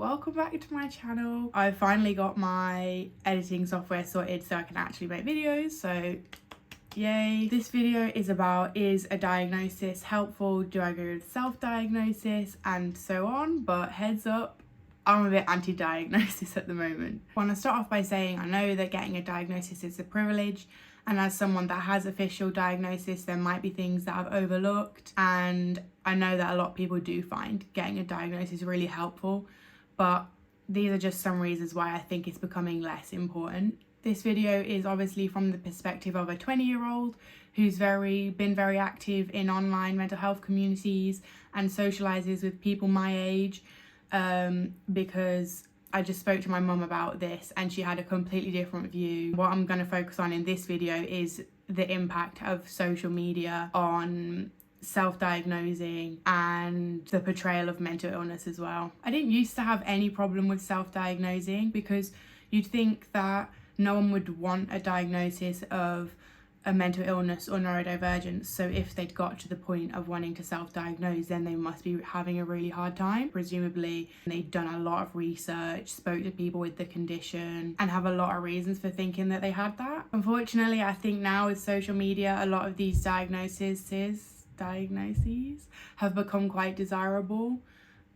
welcome back to my channel. I finally got my editing software sorted so I can actually make videos, so yay. This video is about, is a diagnosis helpful? Do I go with self-diagnosis and so on? But heads up, I'm a bit anti-diagnosis at the moment. I want to start off by saying I know that getting a diagnosis is a privilege, and as someone that has official diagnosis, there might be things that I've overlooked, and I know that a lot of people do find getting a diagnosis really helpful, but these are just some reasons why I think it's becoming less important. This video is obviously from the perspective of a 20-year-old who's been very active in online mental health communities and socializes with people my age, because I just spoke to my mum about this and she had a completely different view. What I'm going to focus on in this video is the impact of social media on self-diagnosing and the portrayal of mental illness as well. I didn't used to have any problem with self-diagnosing because you'd think that no one would want a diagnosis of a mental illness or neurodivergence, so if they'd got to the point of wanting to self-diagnose, then they must be having a really hard time. Presumably they'd done a lot of research, spoke to people with the condition, and have a lot of reasons for thinking that they had that. Unfortunately, I think now with social media, a lot of these diagnoses have become quite desirable,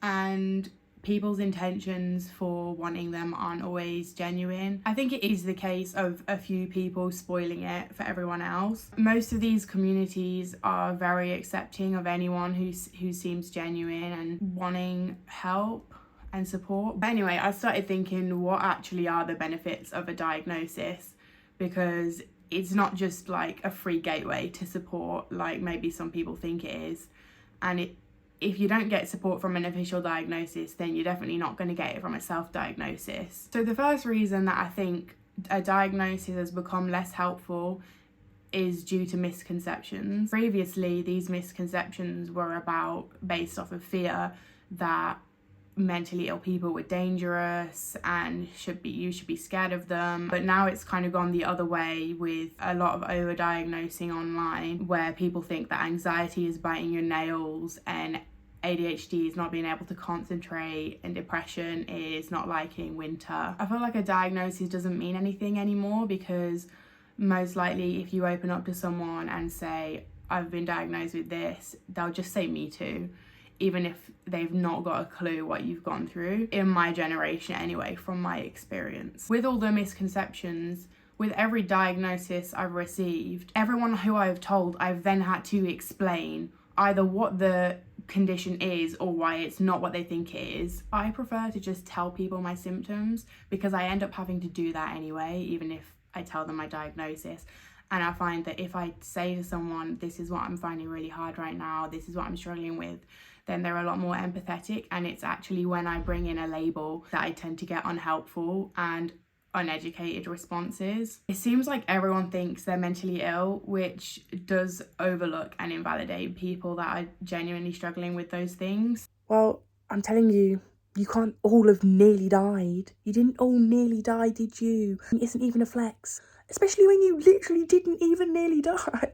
and people's intentions for wanting them aren't always genuine. I think it is the case of a few people spoiling it for everyone else. Most of these communities are very accepting of anyone who seems genuine and wanting help and support. But anyway, I started thinking, what actually are the benefits of a diagnosis? Because it's not just like a free gateway to support like maybe some people think it is, and if you don't get support from an official diagnosis, then you're definitely not going to get it from a self-diagnosis. So the first reason that I think a diagnosis has become less helpful is due to misconceptions. Previously, these misconceptions were based off of fear that mentally ill people were dangerous and you should be scared of them. But now it's kind of gone the other way with a lot of overdiagnosing online, where people think that anxiety is biting your nails and ADHD is not being able to concentrate and depression is not liking winter. I feel like a diagnosis doesn't mean anything anymore, because most likely if you open up to someone and say, I've been diagnosed with this, they'll just say me too, even if they've not got a clue what you've gone through. In my generation anyway, from my experience. With all the misconceptions, with every diagnosis I've received, everyone who I've told, I've then had to explain either what the condition is or why it's not what they think it is. I prefer to just tell people my symptoms, because I end up having to do that anyway, even if I tell them my diagnosis. And I find that if I say to someone, this is what I'm finding really hard right now, this is what I'm struggling with, then they're a lot more empathetic. And it's actually when I bring in a label that I tend to get unhelpful and uneducated responses. It seems like everyone thinks they're mentally ill, which does overlook and invalidate people that are genuinely struggling with those things. Well, I'm telling you, you can't all have nearly died. You didn't all nearly die, did you? It isn't even a flex. Especially when you literally didn't even nearly die.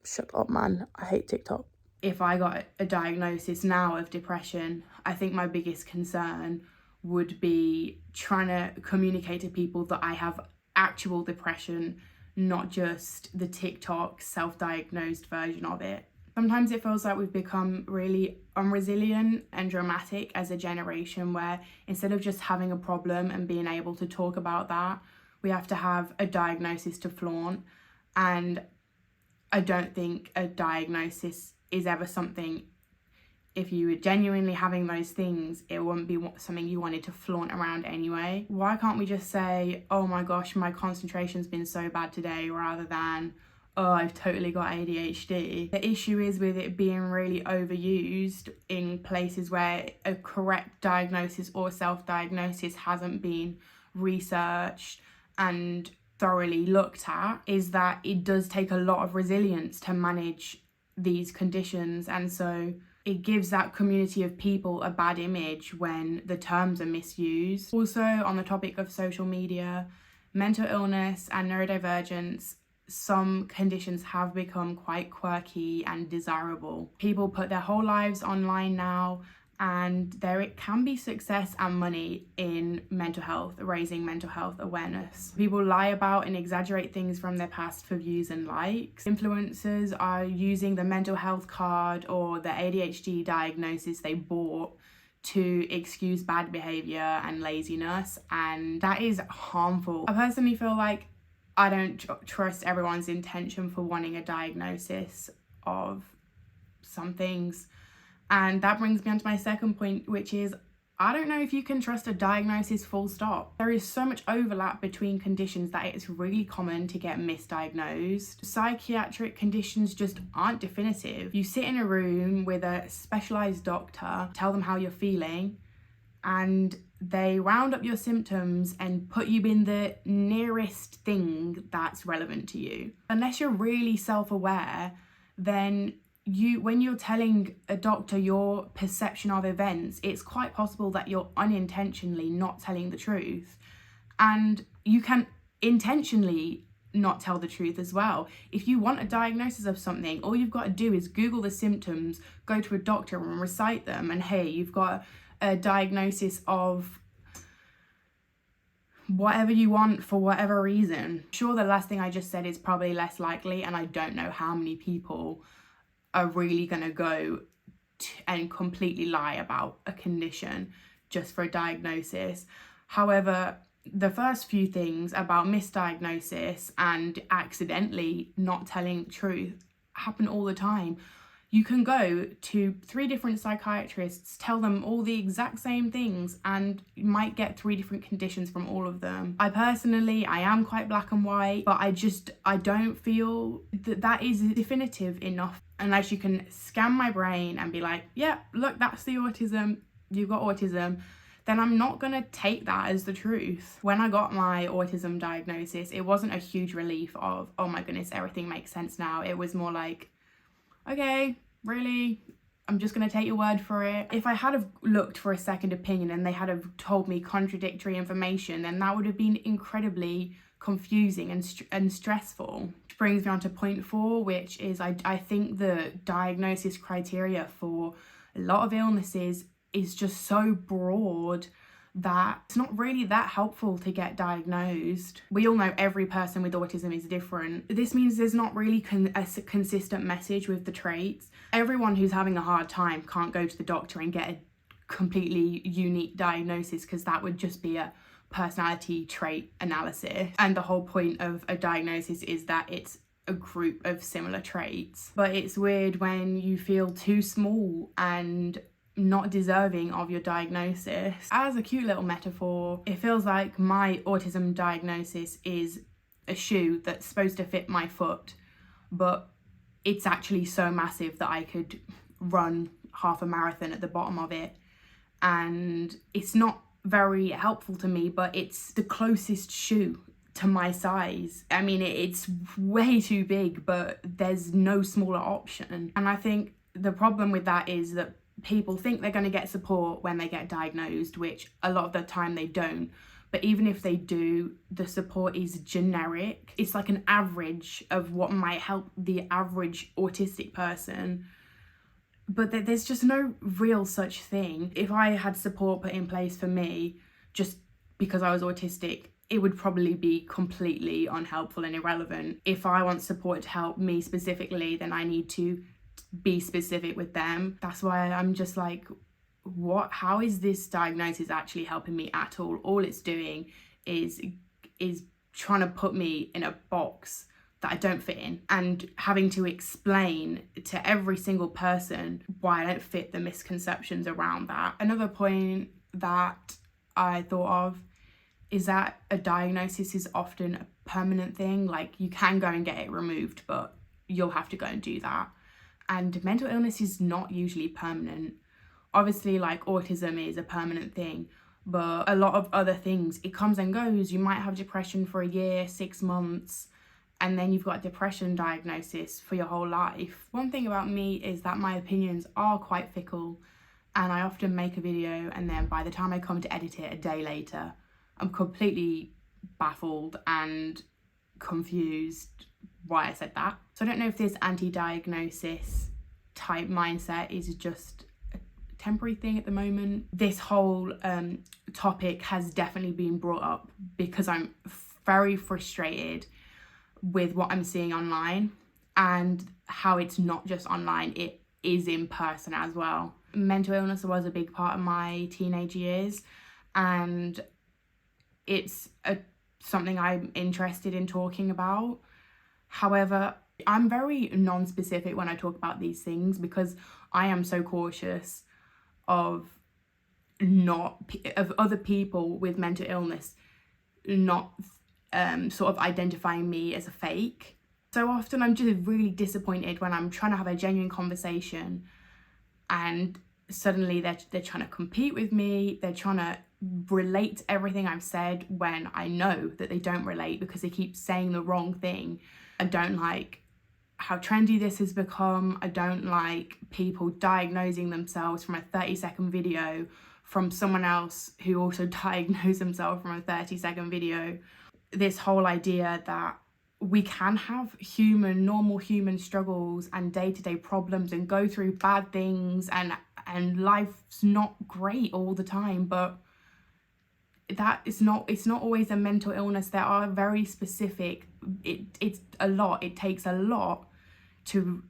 Shut up, man. I hate TikTok. If I got a diagnosis now of depression, I think my biggest concern would be trying to communicate to people that I have actual depression, not just the TikTok self-diagnosed version of it. Sometimes it feels like we've become really unresilient and dramatic as a generation, where instead of just having a problem and being able to talk about that, we have to have a diagnosis to flaunt. And I don't think a diagnosis is ever something, if you were genuinely having those things, it wouldn't be something you wanted to flaunt around anyway. Why can't we just say, oh my gosh, my concentration's been so bad today, rather than, oh, I've totally got ADHD. The issue is with it being really overused in places where a correct diagnosis or self-diagnosis hasn't been researched and thoroughly looked at, is that it does take a lot of resilience to manage these conditions, and so it gives that community of people a bad image when the terms are misused. Also, on the topic of social media, mental illness and neurodivergence, some conditions have become quite quirky and desirable. People put their whole lives online now And there it can be success and money in mental health, raising mental health awareness. People lie about and exaggerate things from their past for views and likes. Influencers are using the mental health card or the ADHD diagnosis they bought to excuse bad behavior and laziness, and that is harmful. I personally feel like I don't trust everyone's intention for wanting a diagnosis of some things. And that brings me on to my second point, which is I don't know if you can trust a diagnosis full stop. There is so much overlap between conditions that it's really common to get misdiagnosed. Psychiatric conditions just aren't definitive. You sit in a room with a specialised doctor, tell them how you're feeling, and they round up your symptoms and put you in the nearest thing that's relevant to you. Unless you're really self-aware, then when you're telling a doctor your perception of events, it's quite possible that you're unintentionally not telling the truth. And you can intentionally not tell the truth as well. If you want a diagnosis of something, all you've got to do is Google the symptoms, go to a doctor and recite them, and hey, you've got a diagnosis of whatever you want for whatever reason. Sure, the last thing I just said is probably less likely, and I don't know how many people are really going to go and completely lie about a condition just for a diagnosis. However, the first few things about misdiagnosis and accidentally not telling the truth happen all the time. You can go to 3 different psychiatrists, tell them all the exact same things, and you might get 3 different conditions from all of them. I am quite black and white, but I don't feel that is definitive enough. Unless you can scan my brain and be like, yeah, look, that's the autism, you've got autism, then I'm not gonna take that as the truth. When I got my autism diagnosis, it wasn't a huge relief of, oh my goodness, everything makes sense now. It was more like, okay, really? I'm just going to take your word for it. If I had have looked for a second opinion and they had have told me contradictory information, then that would have been incredibly confusing and stressful. Which brings me on to point 4, which is I think the diagnosis criteria for a lot of illnesses is just so broad that it's not really that helpful to get diagnosed. We all know every person with autism is different. This means there's not really a consistent message with the traits. Everyone who's having a hard time can't go to the doctor and get a completely unique diagnosis, because that would just be a personality trait analysis. And the whole point of a diagnosis is that it's a group of similar traits. But it's weird when you feel too small and not deserving of your diagnosis. As a cute little metaphor, it feels like my autism diagnosis is a shoe that's supposed to fit my foot, but it's actually so massive that I could run half a marathon at the bottom of it. And it's not very helpful to me, but it's the closest shoe to my size. I mean, it's way too big, but there's no smaller option. And I think the problem with that is that people think they're going to get support when they get diagnosed, which a lot of the time they don't. But even if they do, the support is generic. It's like an average of what might help the average autistic person. But there's just no real such thing. If I had support put in place for me just because I was autistic, it would probably be completely unhelpful and irrelevant. If I want support to help me specifically, then I need to be specific with them. That's why I'm just like, how is this diagnosis actually helping me at all? All it's doing is trying to put me in a box that I don't fit in, and having to explain to every single person why I don't fit, the misconceptions around that. Another point that I thought of is that a diagnosis is often a permanent thing. Like, you can go and get it removed, but you'll have to go and do that. And mental illness is not usually permanent. Obviously, like, autism is a permanent thing, but a lot of other things, it comes and goes. You might have depression for a year, 6 months, and then you've got a depression diagnosis for your whole life. One thing about me is that my opinions are quite fickle, and I often make a video and then by the time I come to edit it a day later, I'm completely baffled and confused why I said that. So I don't know if this anti-diagnosis type mindset is just a temporary thing at the moment. This whole topic has definitely been brought up because I'm very frustrated with what I'm seeing online and how it's not just online, it is in person as well. Mental illness was a big part of my teenage years, and it's something I'm interested in talking about. However, I'm very non-specific when I talk about these things because I am so cautious of other people with mental illness not sort of identifying me as a fake. So often I'm just really disappointed when I'm trying to have a genuine conversation and suddenly they're trying to compete with me, they're trying to relate to everything I've said when I know that they don't relate because they keep saying the wrong thing. I don't like how trendy this has become. I don't like people diagnosing themselves from a 30-second video from someone else who also diagnosed themselves from a 30-second video. This whole idea that we can have normal human struggles and day-to-day problems and go through bad things and life's not great all the time, but it's not always a mental illness. There are very specific, it's a lot, it takes a lot to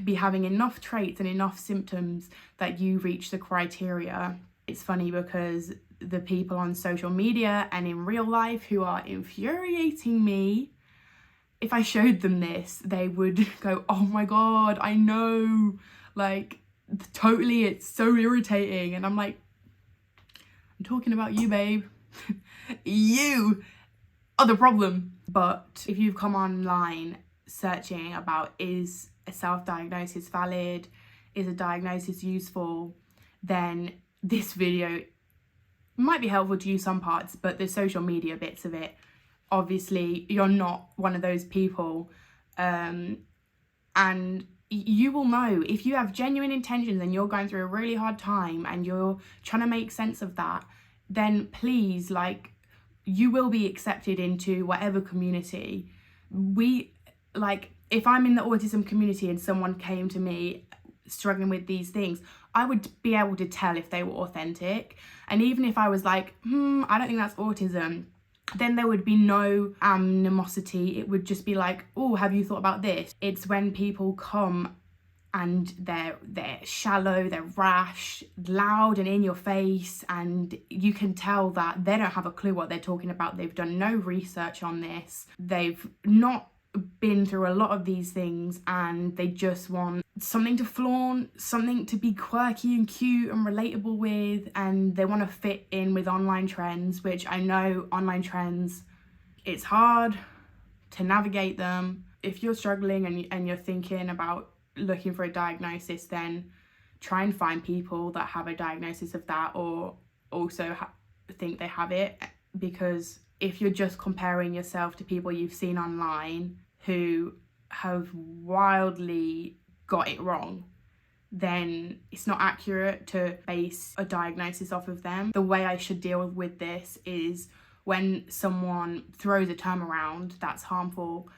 be having enough traits and enough symptoms that you reach the criteria. It's funny because the people on social media and in real life who are infuriating me, if I showed them this, they would go, oh my god, I know, like, totally, it's so irritating. And I'm like, I'm talking about you, babe. You are the problem. But if you've come online searching about, is a self-diagnosis valid, is a diagnosis useful, then this video might be helpful to you some parts, but the social media bits of it, obviously you're not one of those people, and you will know if you have genuine intentions and you're going through a really hard time and you're trying to make sense of that, then please, like, you will be accepted into whatever community. If I'm in the autism community and someone came to me struggling with these things, I would be able to tell if they were authentic. And even if I was like, I don't think that's autism, then there would be no animosity. It would just be like, oh, have you thought about this? It's when people come and they're shallow, they're rash, loud and in your face, and you can tell that they don't have a clue what they're talking about. They've done no research on this. They've not been through a lot of these things, and they just want something to flaunt, something to be quirky and cute and relatable with, and they want to fit in with online trends, which I know online trends, it's hard to navigate them. If you're struggling and you're thinking about looking for a diagnosis, then try and find people that have a diagnosis of that or also think they have it, because if you're just comparing yourself to people you've seen online who have wildly got it wrong, then it's not accurate to base a diagnosis off of them. The way I should deal with this is when someone throws a term around that's harmful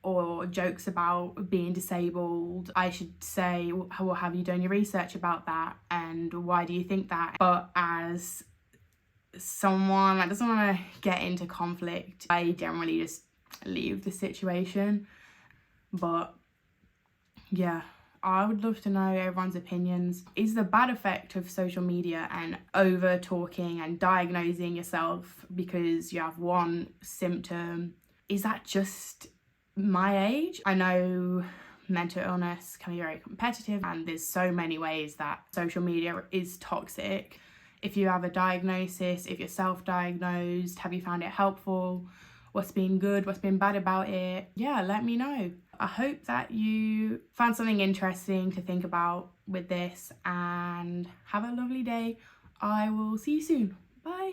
or jokes about being disabled, I should say, well, have you done your research about that? And why do you think that? But as someone that doesn't want to get into conflict, I generally just leave the situation. But yeah, I would love to know everyone's opinions. Is the bad effect of social media and over talking and diagnosing yourself because you have one symptom, is that just my age? I know mental illness can be very competitive and there's so many ways that social media is toxic. If you have a diagnosis, if you're self-diagnosed, have you found it helpful? What's been good, what's been bad about it? Yeah, let me know. I hope that you found something interesting to think about with this, and have a lovely day. I will see you soon. Bye.